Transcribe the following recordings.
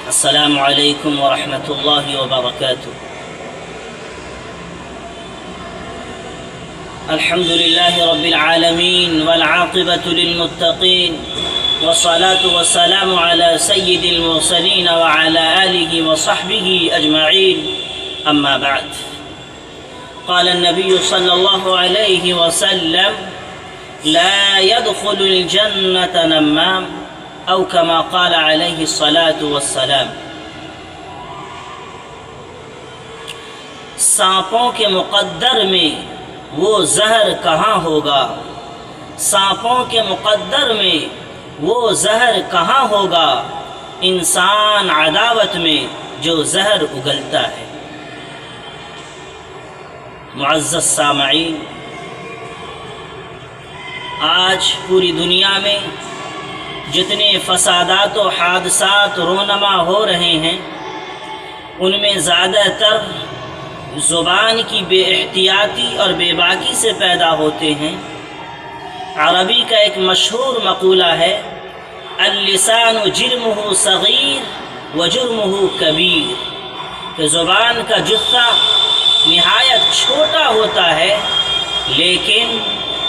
السلام علیکم ورحمۃ اللہ وبرکاتہ۔ الحمد للہ رب العالمین والعاقبۃ للمتقین والصلاة والسلام علی سید المرسلین وعلی آلہ وصحبہ اجمعین، اما بعد۔ قال النبی صلی اللہ علیہ وسلم: لا يدخل الجنة نمام، او کما قال علیہ الصلاة والسلام۔ سانپوں کے مقدر میں وہ زہر کہاں ہوگا، سانپوں کے مقدر میں وہ زہر کہاں ہوگا، انسان عداوت میں جو زہر اگلتا ہے۔ معزز سامعین، آج پوری دنیا میں جتنے فسادات و حادثات رونما ہو رہے ہیں، ان میں زیادہ تر زبان کی بے احتیاطی اور بے باکی سے پیدا ہوتے ہیں۔ عربی کا ایک مشہور مقولہ ہے: اللسان جرمہ صغیر و جرمہ کبیر، کہ زبان کا جثہ نہایت چھوٹا ہوتا ہے لیکن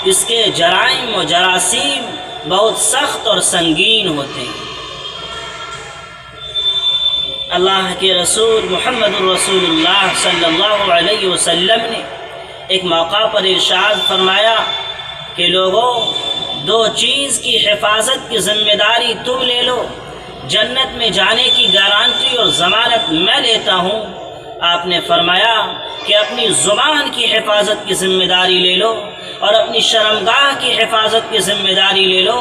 اس کے جرائم و جراثیم بہت سخت اور سنگین ہوتے ہیں۔ اللہ کے رسول محمد رسول اللہ صلی اللہ علیہ وسلم نے ایک موقع پر ارشاد فرمایا کہ لوگوں، دو چیز کی حفاظت کی ذمہ داری تم لے لو، جنت میں جانے کی گارنٹی اور ضمانت میں لیتا ہوں۔ آپ نے فرمایا کہ اپنی زبان کی حفاظت کی ذمہ داری لے لو اور اپنی شرمگاہ کی حفاظت کی ذمہ داری لے لو،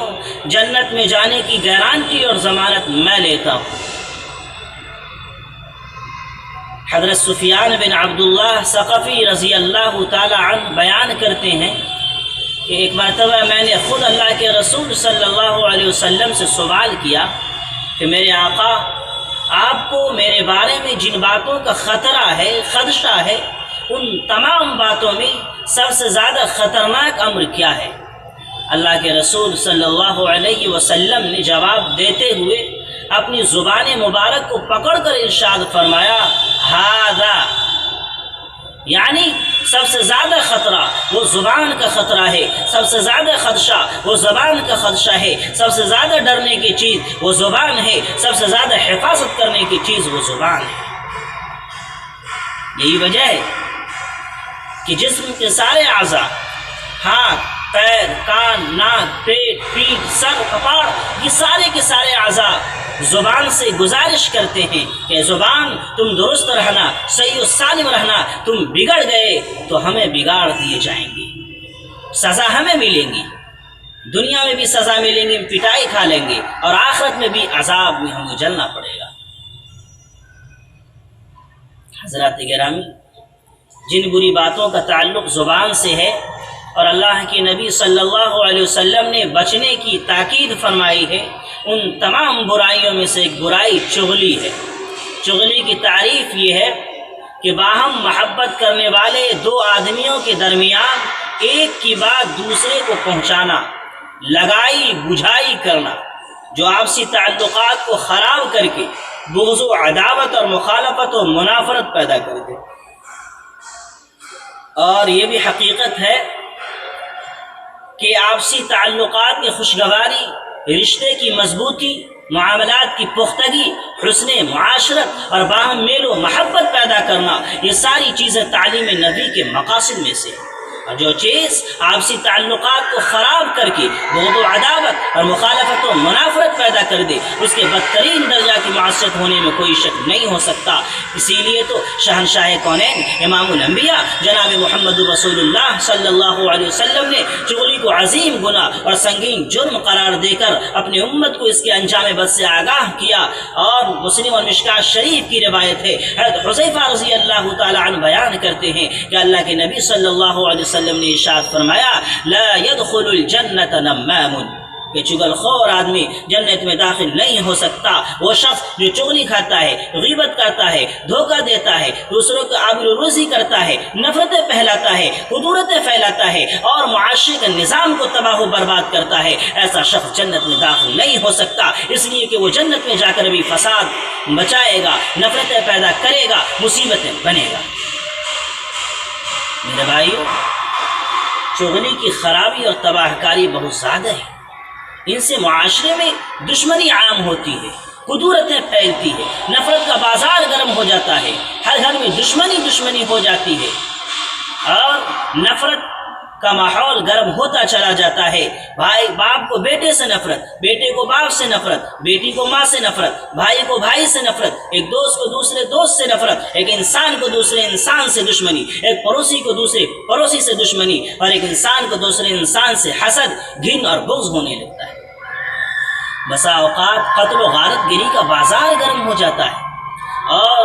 جنت میں جانے کی گارنٹی اور ضمانت میں لیتا ہوں۔ حضرت سفیان بن عبداللہ ثقفی رضی اللہ تعالی عنہ بیان کرتے ہیں کہ ایک مرتبہ میں نے خود اللہ کے رسول صلی اللہ علیہ وسلم سے سوال کیا کہ میرے آقا، آپ کو میرے بارے میں جن باتوں کا خطرہ ہے، خدشہ ہے، ان تمام باتوں میں سب سے زیادہ خطرناک امر کیا ہے؟ اللہ کے رسول صلی اللہ علیہ وسلم نے جواب دیتے ہوئے اپنی زبان مبارک کو پکڑ کر ارشاد فرمایا: ھذا، یعنی سب سے زیادہ خطرہ وہ زبان کا خطرہ ہے، سب سے زیادہ خدشہ وہ زبان کا خدشہ ہے، سب سے زیادہ ڈرنے کی چیز وہ زبان ہے، سب سے زیادہ حفاظت کرنے کی چیز وہ زبان ہے۔ یہی وجہ ہے کہ جسم کے سارے اعضاء، ہاتھ، پیر، کان، ناک، پیٹ، پیٹھ، سر، کپاڑ، یہ سارے کے سارے اعضاء زبان سے گزارش کرتے ہیں کہ زبان تم درست رہنا، صحیح و سالم رہنا، تم بگڑ گئے تو ہمیں بگاڑ دیے جائیں گے، سزا ہمیں ملیں گی، دنیا میں بھی سزا ملیں گی، پٹائی کھا لیں گے، اور آخرت میں بھی عذاب میں ہمیں جلنا پڑے گا۔ حضرات گرامی، جن بری باتوں کا تعلق زبان سے ہے اور اللہ کے نبی صلی اللہ علیہ وسلم نے بچنے کی تاکید فرمائی ہے، ان تمام برائیوں میں سے ایک برائی چغلی ہے۔ چغلی کی تعریف یہ ہے کہ باہم محبت کرنے والے دو آدمیوں کے درمیان ایک کی بات دوسرے کو پہنچانا، لگائی بجھائی کرنا، جو آپسی تعلقات کو خراب کر کے بغض و عداوت اور مخالفت و منافرت پیدا کر دے۔ اور یہ بھی حقیقت ہے کہ آپسی تعلقات کی خوشگواری، رشتے کی مضبوطی، معاملات کی پختگی، حسن معاشرت اور باہم میل و محبت پیدا کرنا، یہ ساری چیزیں تعلیم نبی کے مقاصد میں سے ہیں۔ اور جو چیز آپسی تعلقات کو خراب کر کے بغض و عداوت اور مخالفت و منافرت پیدا کر دے، اس کے بدترین درجہ کی معصیت ہونے میں کوئی شک نہیں ہو سکتا۔ اسی لیے تو شہنشاہ کونین، امام الانبیاء جناب محمد رسول اللہ صلی اللہ علیہ وسلم نے چغلی کو عظیم گناہ اور سنگین جرم قرار دے کر اپنی امت کو اس کے انجام بد سے آگاہ کیا۔ اور مسلم اور مشکات شریف کی روایت ہے، حضرت حذیفہ رضی اللہ تعالی عنہ بیان کرتے ہیں کہ اللہ کے نبی صلی اللہ علیہ وسلم نے ارشاد فرمایا: لا يدخل الجنة نمام، کہ چغل خور آدمی جنت میں داخل نہیں ہو سکتا وہ شخص جو چغلی کھاتا ہے، غیبت کرتا ہے، دھوکہ دیتا ہے، دوسروں کو آبروریزی کرتا ہے، نفرتیں پھیلاتا ہے، کدورتیں پھیلاتا ہے اور معاشرے کے نظام کو تباہ و برباد کرتا ہے، ایسا شخص جنت میں داخل نہیں ہو سکتا، اس لیے کہ وہ جنت میں جا کر بھی فساد مچائے گا، نفرتیں پیدا کرے گا، مصیبتیں بنے گا۔ میرے بھائیو، چغلی کی خرابی اور تباہ کاری بہت زیادہ ہے، ان سے معاشرے میں دشمنی عام ہوتی ہے، کدورتیں پھیلتی ہے، نفرت کا بازار گرم ہو جاتا ہے، ہر گھر میں دشمنی ہو جاتی ہے اور نفرت کا ماحول گرم ہوتا چلا جاتا ہے۔ بھائی باپ کو بیٹے سے نفرت، بیٹے کو باپ سے نفرت، بیٹی کو ماں سے نفرت، بھائی کو بھائی سے نفرت، ایک دوست کو دوسرے دوست سے نفرت، ایک انسان کو دوسرے انسان سے دشمنی، ایک پڑوسی کو دوسرے پڑوسی سے دشمنی اور ایک انسان کو دوسرے انسان سے حسد، گھن اور بغض ہونے لگتا ہے۔ بسا اوقات قتل و غارت گری کا بازار گرم ہو جاتا ہے اور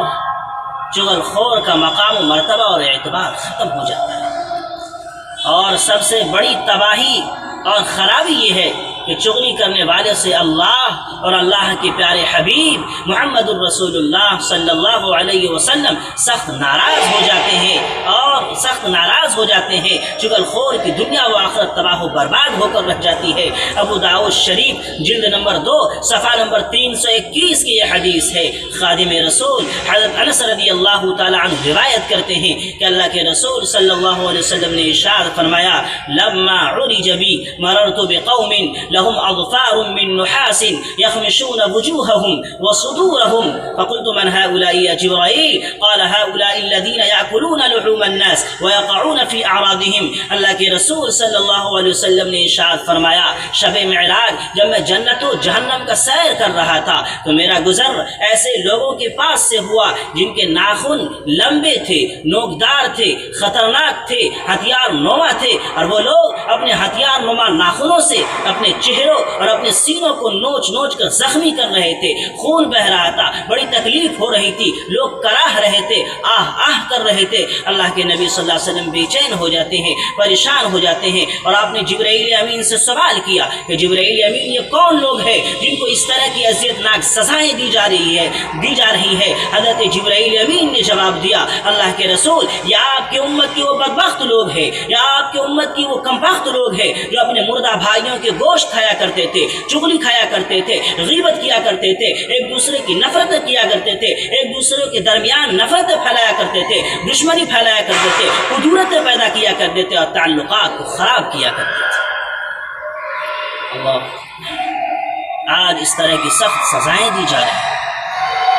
چغل خور کا مقام و مرتبہ اور اعتبار ختم ہو جاتا ہے۔ اور سب سے بڑی تباہی اور خرابی یہ ہے کہ چغلی کرنے والے سے اللہ اور اللہ کے پیارے حبیب محمد الرسول اللہ صلی اللہ علیہ وسلم سخت ناراض ہو جاتے ہیں اور سخت ناراض ہو جاتے ہیں۔ چغل خور کی دنیا و آخرت تباہ و برباد ہو کر رہ جاتی ہے۔ ابو داؤد شریف جلد نمبر 2 صفحہ نمبر 321 کی یہ حدیث ہے۔ خادم رسول حضرت انس رضی اللہ تعالی عنہ روایت کرتے ہیں کہ اللہ کے رسول صلی اللہ علیہ وسلم نے ارشاد فرمایا، لما عرج بی مررت بقوم لهم اظفار من نحاس يخمشون وجوههم وصدورهم فقلت من هؤلاء يا جبرائيل؟ قال هؤلاء الذين يأكلون لحوم الناس ويقعون في اعراضهم۔ اللہ کے رسول صلی اللہ علیہ وسلم نے ارشاد فرمایا، شب معراج جب میں جنت و جہنم کا سیر کر رہا تھا تو میرا گزر ایسے لوگوں کے پاس سے ہوا جن کے ناخن لمبے تھے، نوکدار تھے، خطرناک تھے، ہتھیار نما تھے، اور وہ لوگ اپنے ہتھیار نما ناخنوں سے اپنے چہروں اور اپنے سینوں کو نوچ نوچ کر زخمی کر رہے تھے، خون بہ رہا تھا، بڑی تکلیف ہو رہی تھی، لوگ کراہ رہے تھے، آہ آہ کر رہے تھے۔ اللہ کے نبی صلی اللہ علیہ وسلم بے چین ہو جاتے ہیں، پریشان ہو جاتے ہیں اور آپ نے جبرائیل امین سے سوال کیا کہ جبرائیل امین یہ کون لوگ ہیں جن کو اس طرح کی اذیت ناک سزائیں دی جا رہی ہے؟ حضرت جبرائیل امین نے جواب دیا، اللہ کے رسول یا آپ کی امت کی وہ بدبخت لوگ ہیں، یا آپ کی امت کی وہ کمبخت لوگ ہیں جو اپنے مردہ بھائیوں کے گوشت کھایا کرتے تھے، چغلی کھایا کرتے تھے، غیبت کیا کرتے تھے، ایک دوسرے کی نفرت کیا کرتے تھے، ایک دوسرے کے درمیان نفرت پھیلایا کرتے تھے، دشمنی پھیلایا کرتے تھے، کدورتیں پیدا کیا کرتے تھے اور تعلقات کو خراب کیا کرتے تھے۔ اللہ آج اس طرح کی سخت سزائیں دی جا رہی ہیں۔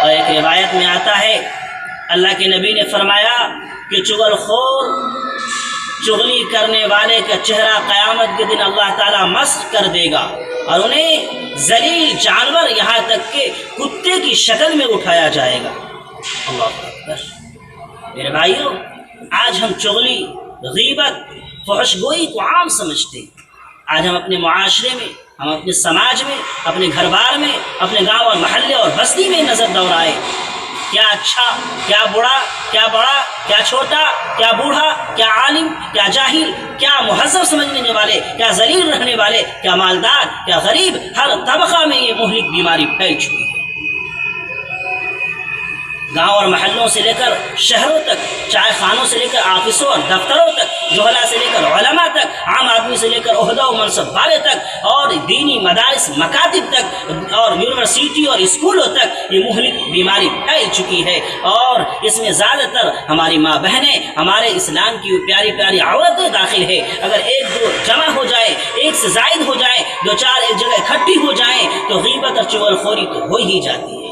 اور ایک روایت میں آتا ہے اللہ کے نبی نے فرمایا کہ چغل خور چغلی کرنے والے کا چہرہ قیامت کے دن اللہ تعالیٰ مسخ کر دے گا اور انہیں ذلیل جانور یہاں تک کہ کتے کی شکل میں اٹھایا جائے گا۔ اللہ اکبر۔ میرے بھائیوں، آج ہم چغلی، غیبت، فحش گوئی کو عام سمجھتے ہیں۔ آج ہم اپنے معاشرے میں، ہم اپنے سماج میں، اپنے گھر بار میں، اپنے گاؤں اور محلے اور بستی میں نظر دوڑائے، کیا اچھا، کیا برا، کیا بڑا، کیا چھوٹا، کیا بوڑھا، کیا عالم، کیا جاہل، کیا مہذب سمجھنے والے، کیا ذلیل رہنے والے، کیا مالدار، کیا غریب، ہر طبقہ میں یہ مہلک بیماری پھیل چکی ہے۔ گاؤں اور محلوں سے لے کر شہروں تک، چائے خانوں سے لے کر آفسوں اور دفتروں تک، جوہلا سے لے کر علماء تک، عام آدمی سے لے کر عہدہ و منصب والے تک، اور دینی مدارس مکاتب تک، اور یونیورسٹی اور اسکولوں تک یہ مہلک بیماری پھیل چکی ہے۔ اور اس میں زیادہ تر ہماری ماں بہنیں، ہمارے اسلام کی پیاری پیاری عورتیں داخل ہے۔ اگر ایک دو جمع ہو جائے، ایک سے زائد ہو جائیں، دو چار ایک جگہ اکٹھی ہو جائیں تو غیبت اور چغل خوری تو ہو ہی جاتی ہے۔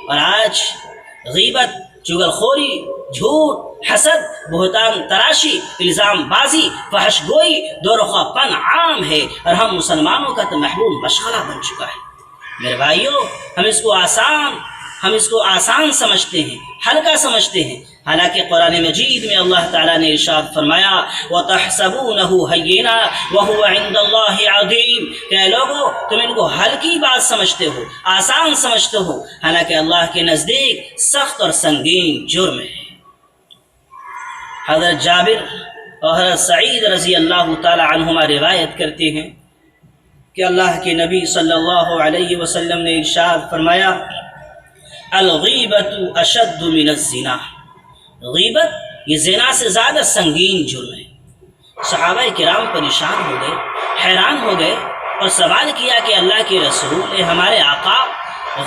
اور آج غیبت، چغل خوری، جھوٹ، حسد، بہتان تراشی، الزام بازی، فحش گوئی، دو رخا پن عام ہے اور ہم مسلمانوں کا تو محبوب مشغلہ بن چکا ہے۔ میرے بھائیوں، ہم اس کو آسان سمجھتے ہیں، ہلکا سمجھتے ہیں، حالانکہ قرآن مجید میں اللہ تعالیٰ نے ارشاد فرمایا وَتَحْسَبُونَهُ هَيِّنًا وَهُوَ عِندَ اللَّهِ عَظِيمٌ کہ اے لوگو تم ان کو ہلکی بات سمجھتے ہو، آسان سمجھتے ہو، حالانکہ اللہ کے نزدیک سخت اور سنگین جرم ہے۔ حضرت جابر اور حضرت سعید رضی اللہ تعالی عنہما روایت کرتے ہیں کہ اللہ کے نبی صلی اللہ علیہ وسلم نے ارشاد فرمایا الغیبت اشد من الزنا، غیبت یہ زنا سے زیادہ سنگین جرم ہے۔ صحابہ کرام پریشان ہو گئے، حیران ہو گئے اور سوال کیا کہ اللہ کے رسول، ہمارے آقا،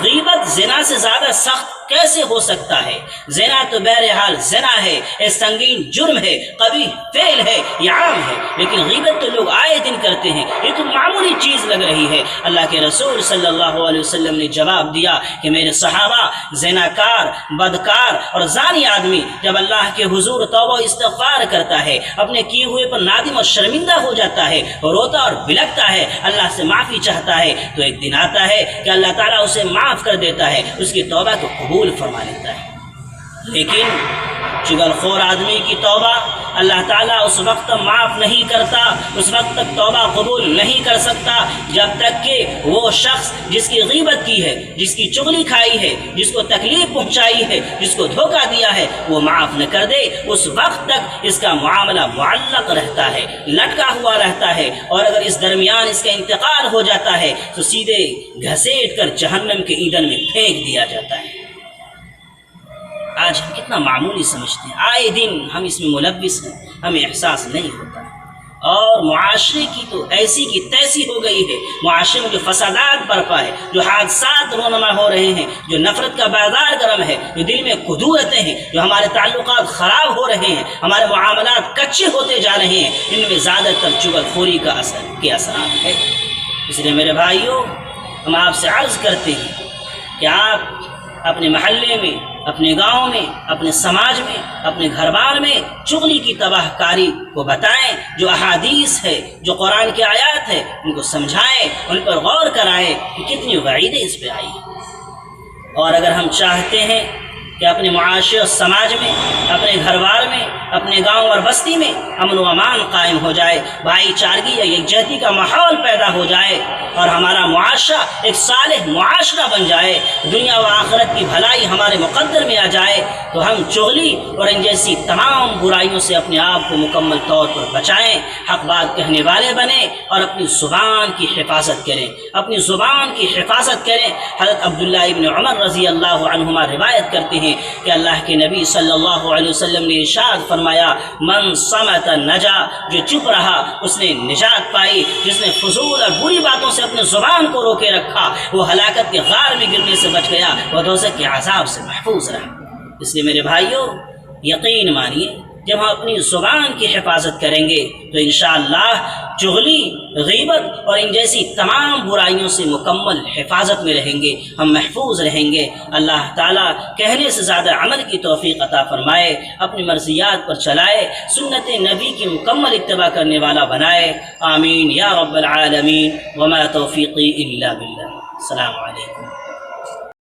غیبت زنا سے زیادہ سخت کیسے ہو سکتا ہے؟ زنا تو بہرحال زنا ہے، یہ سنگین جرم ہے، قبیح فعل ہے، یہ عام ہے، لیکن غیبت تو لوگ آئے دن کرتے ہیں، یہ تو معمولی چیز لگ رہی ہے۔ اللہ کے رسول صلی اللہ علیہ وسلم نے جواب دیا کہ میرے صحابہ، زناکار، بدکار اور زانی آدمی جب اللہ کے حضور توبہ و استغفار کرتا ہے، اپنے کیے ہوئے پر نادم اور شرمندہ ہو جاتا ہے، روتا اور بلکتا ہے، اللہ سے معافی چاہتا ہے، تو ایک دن آتا ہے کہ اللہ تعالیٰ اسے معاف کر دیتا ہے، اس کی توبہ کو قبول فرما لیتا ہے۔ لیکن چغل خور آدمی کی توبہ اللہ تعالیٰ اس وقت تک معاف نہیں کرتا، اس وقت تک توبہ قبول نہیں کر سکتا جب تک کہ وہ شخص جس کی غیبت کی ہے، جس کی چغلی کھائی ہے، جس کو تکلیف پہنچائی ہے، جس کو دھوکہ دیا ہے، وہ معاف نہ کر دے، اس وقت تک اس کا معاملہ معلق رہتا ہے، لٹکا ہوا رہتا ہے، اور اگر اس درمیان اس کا انتقال ہو جاتا ہے تو سیدھے گھسیٹ کر جہنم کے ایندھن میں پھینک دیا جاتا ہے۔ آج ہم کتنا معمولی سمجھتے ہیں، آئے دن ہم اس میں ملوث ہیں، ہمیں احساس نہیں ہوتا، اور معاشرے کی تو ایسی کی تیسی ہو گئی ہے، معاشرے میں جو فسادات برپا ہے، جو حادثات رونما ہو رہے ہیں، جو نفرت کا بازار گرم ہے، جو دل میں کدورتیں ہیں، جو ہمارے تعلقات خراب ہو رہے ہیں، ہمارے معاملات کچے ہوتے جا رہے ہیں، ان میں زیادہ تر چغل خوری کا اثرات ہے۔ اس لیے میرے بھائیوں، ہم آپ سے عرض کرتے ہیں کہ آپ اپنے محلے میں، اپنے گاؤں میں، اپنے سماج میں، اپنے گھر بار میں چغلی کی تباہ کاری کو بتائیں، جو احادیث ہے، جو قرآن کی آیات ہے، ان کو سمجھائیں، ان پر غور کرائیں کہ کتنی وعیدیں اس پہ آئی ہیں۔ اور اگر ہم چاہتے ہیں کہ اپنے معاشرے اور سماج میں، اپنے گھر بار میں، اپنے گاؤں اور بستی میں امن و امان قائم ہو جائے، بھائی چارگی یا یکجہتی کا ماحول پیدا ہو جائے، اور ہمارا معاشرہ ایک صالح معاشرہ بن جائے، دنیا و آخرت کی بھلائی ہمارے مقدر میں آ جائے، تو ہم چغلی اور ان جیسی تمام برائیوں سے اپنے آپ کو مکمل طور پر بچائیں، حق بات کہنے والے بنیں، اور اپنی زبان کی حفاظت کریں، اپنی زبان کی حفاظت کریں۔ حضرت عبداللہ ابن عمر رضی اللہ عنہما روایت کرتے ہیں کہ اللہ کے نبی صلی اللہ علیہ وسلم نے ارشاد فرمایا من صمت نجا، جو چپ رہا اس نے نجات پائی، جس نے فضول اور بری باتوں سے اپنے زبان کو روکے رکھا وہ ہلاکت کے غار میں گرنے سے بچ گیا، وہ دوزخ کے عذاب سے محفوظ رہا۔ اس لیے میرے بھائیوں، یقین مانیے جب ہم اپنی زبان کی حفاظت کریں گے تو انشاءاللہ چغلی، غیبت اور ان جیسی تمام برائیوں سے مکمل حفاظت میں رہیں گے، ہم محفوظ رہیں گے۔ اللہ تعالیٰ کہنے سے زیادہ عمل کی توفیق عطا فرمائے، اپنی مرضیات پر چلائے، سنت نبی کی مکمل اتباع کرنے والا بنائے، آمین یا رب العالمین، وما توفیقی الا باللہ۔ السلام علیکم۔